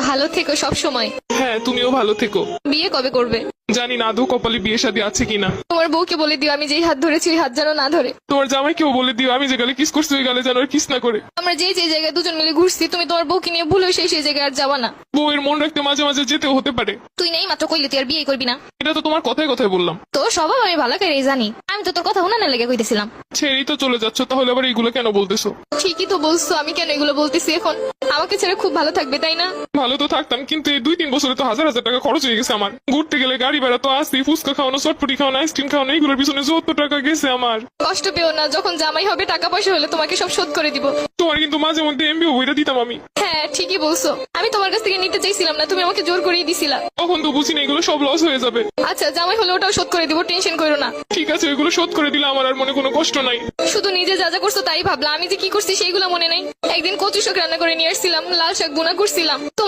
ভালো থেকো সব সময়। হ্যাঁ, তুমিও ভালো থেকো। বিয়ে কবে করবে? জানি না আদৌ কপালে বিয়ে শাদী আছে কিনা। তোমার বউকে বলে দিও আমি যেই হাত ধরেছি ওই হাত যেন না ধরে। তোমার জামাইকেও বলে দিও আমি যে গালে কিস করছি ওই গালে যেন আর কিস না করে। আমরা যে জায়গায় দুজন মিলে ঘুরছি তুমি তোমার বউকে নিয়ে ভুলে সেই জায়গায় আর যাবা না। বউয়ের মন রাখতে মাঝে মাঝে যেতেও হতে পারে। তুই নেই মাত্র কইলে তুই আর বিয়ে করবি না। এটা তো তোমার কথায় কথায় বললাম। তোর স্বভাব আমি ভালো করে জানি। আমি তো তোর কথা উনানে লেগে কইতেছিলাম। ছেড়েই তো চলে যাচ্ছ, তাহলে আবার এইগুলো কেন বলতেছো? ঠিকই তো বলছো, আমি কেন এগুলো বলতেছি এখন? আমাকে ছেড়ে খুব ভালো থাকবে তাই না? ভালো তো থাকতাম, কিন্তু এই 2-3 বছরে তো হাজার হাজার টাকা খরচ হয়ে গেছে আমার। ঘুরতে গেলে গাড়ি ভাড়া তো আসি, ফুচকা খাওয়ানো, চটপটি খাওয়ানো, আইসক্রিম খাওয়ানো, এইগুলোর পিছনে 70 টাকা গেছে আমার। কষ্ট পেও না, যখন জামাই হবে টাকা পয়সা হলে তোমাকে সব শোধ করে দিব। তোমার কিন্তু মাঝে মধ্যে এমবিও বইটা দিতাম আমি। হ্যাঁ ঠিকই বলছো, আমি তোমার কাছ থেকে নিতে চাইছিলাম না, তুমি আমাকে জোর করেই দিছিলা। তখন তো বুঝি না এগুলো সব লস হয়ে যাবে। আচ্ছা জামাই হলে ওটাও শোধ করে দিব, টেনশন করো না। ঠিক আছে, ওইগুলো শোধ করে দিলে আমার আর মনে কোনো কষ্ট নাই। শুধু নিজে যা যা করছো তাই ভাবলা, আমি যে কি করছি সেইগুলো মনে নেই। একদিন কচু শাক রান্না করে নিয়ে আসছিলাম, লাল শাক বোনা করছিলাম। তোমাকে